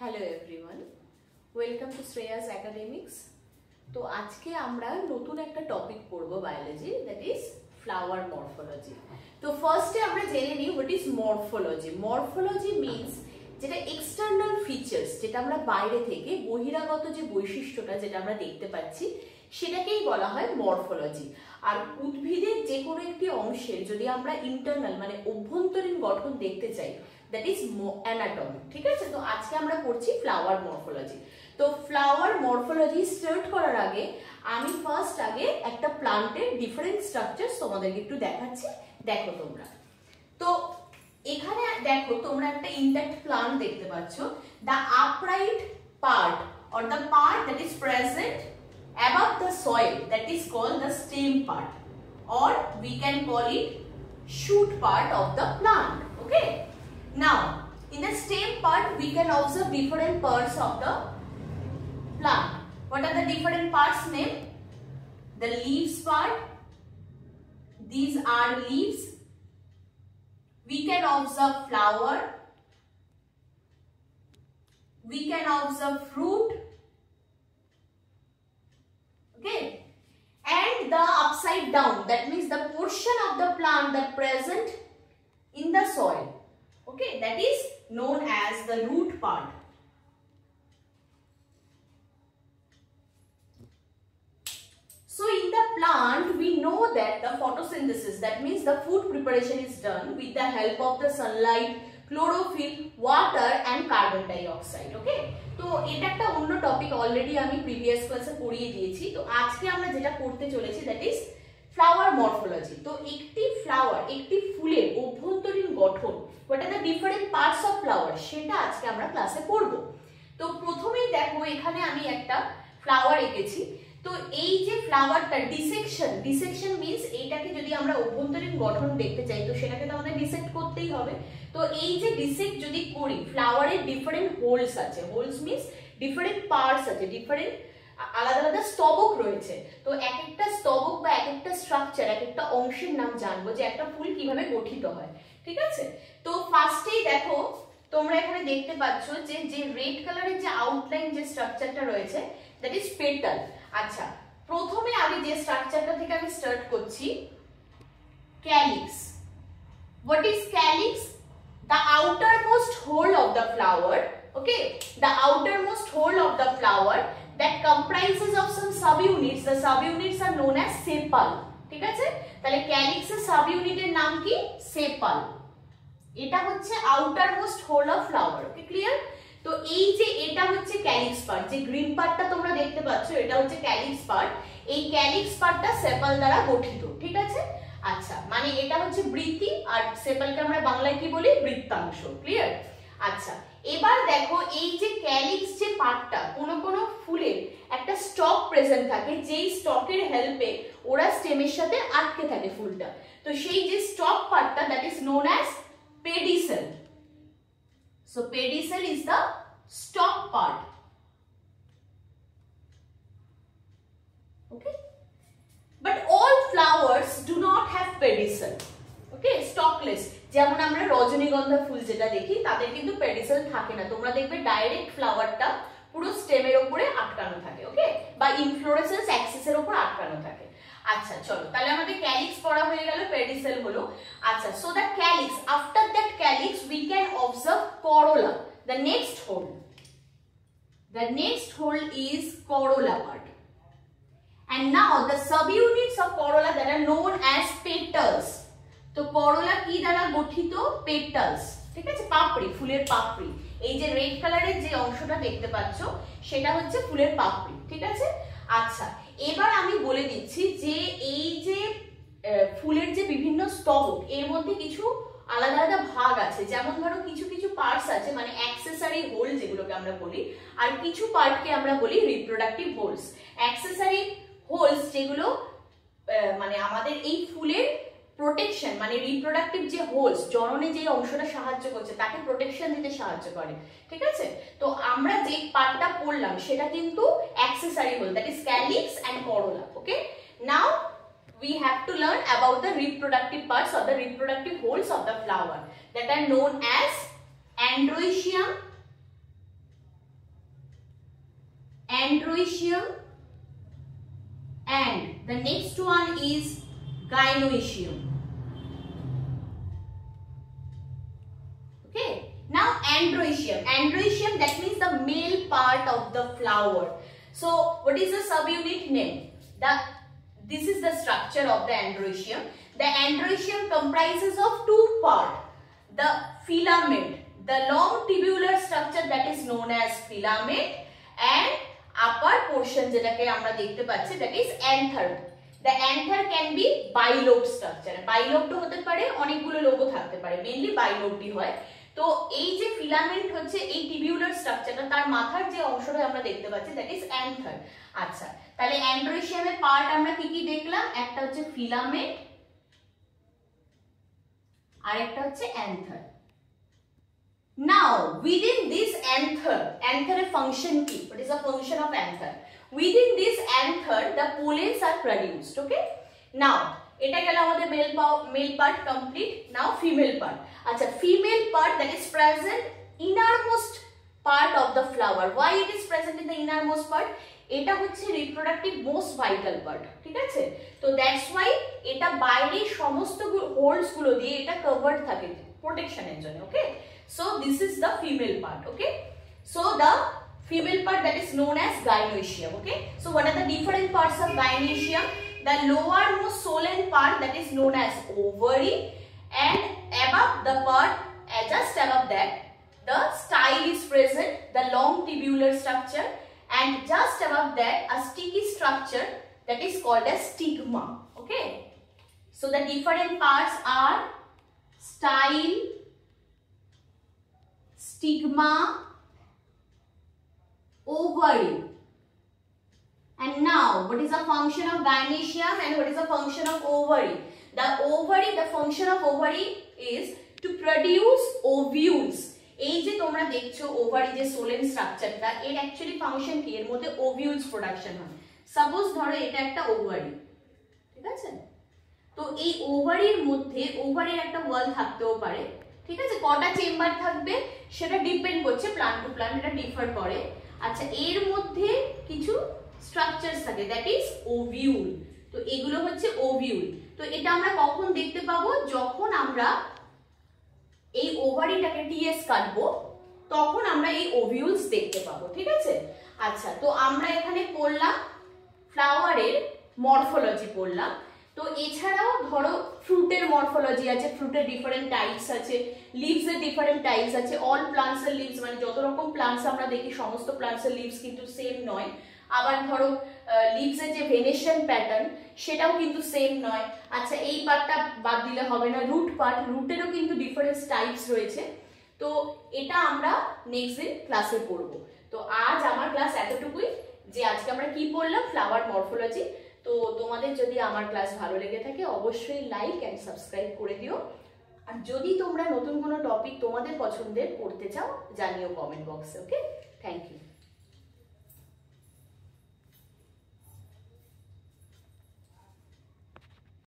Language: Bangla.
Hello everyone, welcome to Shreyas academics. তো আজকে আমরা নতুন একটা টপিক পড়বো biology, that is flower morphology. তো ফার্স্টে আমরা জেনে নিই what is morphology. Morphology means যেটা এক্সটার্নাল ফিচার্স, যেটা আমরা বাইরে থেকে বহিরাগত যে বৈশিষ্ট্যটা যেটা আমরা দেখতে পাচ্ছি সেটাকেই বলা হয় মরফোলজি। আর উদ্ভিদের যে কোনো একটি অংশের যদি আমরা ইন্টারনাল মানে অভ্যন্তরীণ গঠন দেখতে চাই, দ্যাট ইজ অ্যানাটমি। ঠিক আছে, তো আজকে আমরা পড়ছি ফ্লাওয়ার মরফোলজি। তো ফ্লাওয়ার মরফোলজি স্টার্ট করার আগে আমি ফার্স্ট একটা প্লান্টের ডিফারেন্ট স্ট্রাকচারস তোমাদেরকে একটু দেখাচ্ছি। দেখো তোমরা, তো এখানে দেখো তোমরা একটা ইনট্যাক্ট প্লান্ট দেখতে পাচ্ছ। The upright part or the part that is present above the soil, that is called the stem part, or we can call it shoot part of the plant. Okay, now in the stem part we can observe different parts of the plant. What are the different parts name? The leaves part, these are leaves. We can observe flower, we can observe fruit, okay, and the upside down, that means the portion of the plant that present in the soil, okay, that is known as the root part. So in the plant we know that the photosynthesis, that means the food preparation is done with the help of the sunlight, chlorophyll, water and carbon dioxide. Okay, তো এটা একটা অন্য টপিক, অলরেডি আমি প্রিভিয়াস ক্লাসে পড়িয়ে দিয়েছি। তো আজকে আমরা যেটা পড়তে চলেছি দ্যাট ইজ ফ্লাওয়ার মরফোলজি। তো একটি ফ্লাওয়ার, একটি ফুলের অভ্যন্তরীণ গঠন, what are the different parts of flower, সেটা আজকে আমরা ক্লাসে পড়ব। তো প্রথমেই দেখো এখানে আমি একটা ফ্লাওয়ার এঁকেছি। তো এই যে ফ্লাওয়ারটা ডিসেকশন মিন্স এইটাকে যদি আমরা অভ্যন্তরীণ গঠন দেখতে চাই তো সেটাকে তো আমাদের ডিসেক্ট করতেই হবে। তো এই যে ডিসেক্ট যদি করি, ফ্লাওয়ারের ডিফারেন্ট হোলস আছে, হোলস মিন্স ডিফারেন্ট পার্টস আছে, ডিফারেন্ট আলাদা আলাদা স্তবক রয়েছে। তো এক একটা স্তবক বা এক একটা স্ট্রাকচার, এক একটা অংশের নাম জানবো যে একটা ফুল কিভাবে গঠিত হয়। ঠিক আছে, তো ফার্স্টেই দেখো তোমরা এখানে দেখতে পাচ্ছ যে রেড কালারের যে আউটলাইন যে স্ট্রাকচারটা রয়েছে দ্যাট ইজ পেটাল। আচ্ছা, প্রথমে আমি যে স্ট্রাকচারটা থেকে আমি স্টার্ট করছি, calyx. What is calyx? The outermost hole of the flower, okay, the outermost hole of the flower that comprises of some subunits. The subunits are known as sepal. ঠিক আছে, তাহলে ক্যালিক্স এর সাবইউনিটের নাম কি? সেপাল। এটা হচ্ছে outermost whorl of flower. Okay, clear? তো এই যে এটা হচ্ছে ক্যালিক্স পার্ট, যে গ্রিন পার্টটা তোমরা দেখতে পাচ্ছ এটা হচ্ছে ক্যালিক্স পার্ট। এই ক্যালিক্স পার্টটা সেপাল দ্বারা গঠিত। ঠিক আছে, আচ্ছা, মানে এটা হচ্ছে বৃত্তি আর সেপালকে আমরা বাংলায় কি বলি? বৃত্তাংশ। ক্লিয়ার? আচ্ছা, এবার দেখো এই যে ক্যালিক্স যে পার্টটা, কোন কোন ফুলের একটা স্টক প্রেজেন্ট থাকে, যেই স্টকের হেল্পে ওরা স্টেমের সাথে আটকে থাকে ফুলটা। তো সেই যে স্টক পার্টটা that is known as pedicel. So pedicel is the stalk part. Okay, but all flowers do not have pedicel. Okay, stalkless. যেমন আমরা রজনীগন্ধা ফুল যেটা দেখি তাদের কিন্তু পেডিসেল থাকে না। তোমরা দেখবে ডাইরেক্ট ফ্লাওয়ারটা পুরো স্টেমের উপরে আটকানো থাকে, ওকে, বা ইনফ্লোরেসেন্স অ্যাক্সিসের উপর আটকানো থাকে। আচ্ছা, চলো তাহলে আমাদের ক্যালিক্স পড়া হয়ে গেল, পেডিসেল হলো। আচ্ছা, so the calyx, after that calyx we can observe Corolla, the next hole is corolla part, and now the subunits of corolla that are known as petals. তো করোলা কি দ্বারা গঠিত? পেটালস। ঠিক আছে, পাপড়ি, ফুলের পাপড়ি। এই যে রেড কালারের যে অংশটা দেখতে পাচ্ছ সেটা হচ্ছে ফুলের পাপড়ি। ঠিক আছে, আচ্ছা, এবার আমি বলে দিচ্ছি যে এই যে ফুলের যে বিভিন্ন স্তবক, এর মধ্যে কিছু আলাদা আলাদা ভাগ আছে। যেমন ধরো কিছু কিছু পার্টস আছে মানে অ্যাক্সেসরি হোল যেগুলোকে আমরা বলি, আর কিছু পার্টকে আমরা বলি রিপ্রোডাক্টিভ হোলস। অ্যাক্সেসরি হোলস যেগুলো মানে আমাদের এই ফুলের প্রোটেকশন মানে রিপ্রোডাক্টিভ যে হোলস, জননে যে অংশটা সাহায্য করছে তাকে প্রোটেকশন দিতে সাহায্য করে। ঠিক আছে, তো আমরা যে পার্টটা পড়লাম সেটা কিন্তু accessory whorl, that is calyx and corolla. Okay, now we have to learn about the reproductive parts or the reproductive holes of the flower that are known as androecium, androecium, and the next one is gynoecium. Okay, now androecium. Androecium, that means the male part of the flower. So what is the subunit name? This is the structure of the androecium. The androecium comprises of two parts. The filament, the long tubular structure that is known as filament, and upper portion যেটাকে আমরা দেখতে পাচ্ছি that is anther. The anther can be bilobe structure. Bilobe হতে পারে, অনেকগুলো লোবও থাকতে পারে, মেইনলি বাইলোবটি হয়। তো এই যে ফিলামেন্ট হচ্ছে এই টিবিউলার স্ট্রাকচারটা, তার মাথার যে অংশটা আমরা দেখতে পাচ্ছি দ্যাট ইজ অ্যান্থার। আচ্ছা, তাহলে অ্যান্ড্রোইশিয়ামের পার্ট আমরা কি কি দেখলাম? একটা হচ্ছে ফিলামেন্ট আর একটা হচ্ছে anther. Now within this anther, অ্যান্থারের ফাংশন কি? What is the function of anther? Within this anther the pollens are produced. Okay, now এটা গেল আমাদের male part complete. Now female part. আচ্ছা, female part that is present innermost part of the flower. Why it is present in the innermost part? এটা হচ্ছে রিপ্রোডাক্টিভ মোস্ট ভাইটাল পার্ট, ঠিক আছে? তো দ্যাটস ওয়াই এটা বাইরের সমস্ত হোলস গুলো দিয়ে এটা কভার্ড থাকে প্রোটেকশনের জন্য। Okay, so this is the female part. Okay, so the female part that is known as gynoecium. Okay, so what are the different parts of gynoecium? The lowermost solen part that is known as ovary, and above the part, just above that, the style is present, the long tubular structure, and just above that a sticky structure that is called as stigma. Okay, so the different parts are style, stigma, ovary. And now what is the function of gynoecium and what is the function of ovary? The ovary, the function of ovary is to produce ovules. এই যে তোমরা দেখছো ওভারি যে সোলেন স্ট্রাকচারটা, এর অ্যাকচুয়ালি ফাংশন কি? এর মধ্যে ওভিউলস প্রোডাকশন হয়। সাপোজ ধরো এটা একটা ওভারি, ঠিক আছে? তো এই ওভারির মধ্যে ওভারির একটা ওয়াল থাকতেও পারে, ঠিক আছে? কটা চেম্বার থাকবে সেটা ডিপেন্ড করছে, প্লান্ট টু প্লান্ট এটা ডিফার করে। আচ্ছা, এর মধ্যে কিছু স্ট্রাকচারস থাকে দ্যাট ইজ ওভিউল। তো এগুলো হচ্ছে ওভিউল। তো এটা আমরা কখন দেখতে পাবো? যখন আমরা এই ওভারিটাকে টিএস কাটবো তখন আমরা এই ওভিউলস দেখতে পাবো, ঠিক আছে? আচ্ছা, তো আমরা এখানে পড়লাম ফ্লাওয়ারের মরফোলজি পড়লাম। তো এছাড়াও ধরো ফ্রুটের মরফোলজি আছে, ফ্রুটের ডিফারেন্ট টাইপস আছে, লিভস এর ডিফারেন্ট টাইপস আছে। অল প্লান্টস এর লিভস, মানে যত রকম প্লান্টস আমরা দেখি সমস্ত প্লান্টস এর লিভস কিন্তু সেম নয়। আবার ধরো লিভস এর যে ভেনেশন প্যাটার্ন সেটাও কিন্তু সেম নয়। আচ্ছা, এই পার্টটা বাদ দিলে হবে না, রুট পার্ট, রুটেরও কিন্তু ডিফারেন্ট টাইপস রয়েছে। তো এটা আমরা নেক্সট দিন ক্লাসে পড়বো। তো আজ আমার ক্লাস এতটুকুই, যে আজকে আমরা কি পড়লাম, ফ্লাওয়ার মরফোলজি। তো তোমাদের যদি আমার ক্লাস ভালো লেগে থাকে অবশ্যই লাইক এন্ড সাবস্ক্রাইব করে দিও। আর যদি তোমরা নতুন কোনো টপিক তোমাদের পছন্দের পড়তে চাও জানিও কমেন্ট বক্সে। ওকে, থ্যাংক ইউ।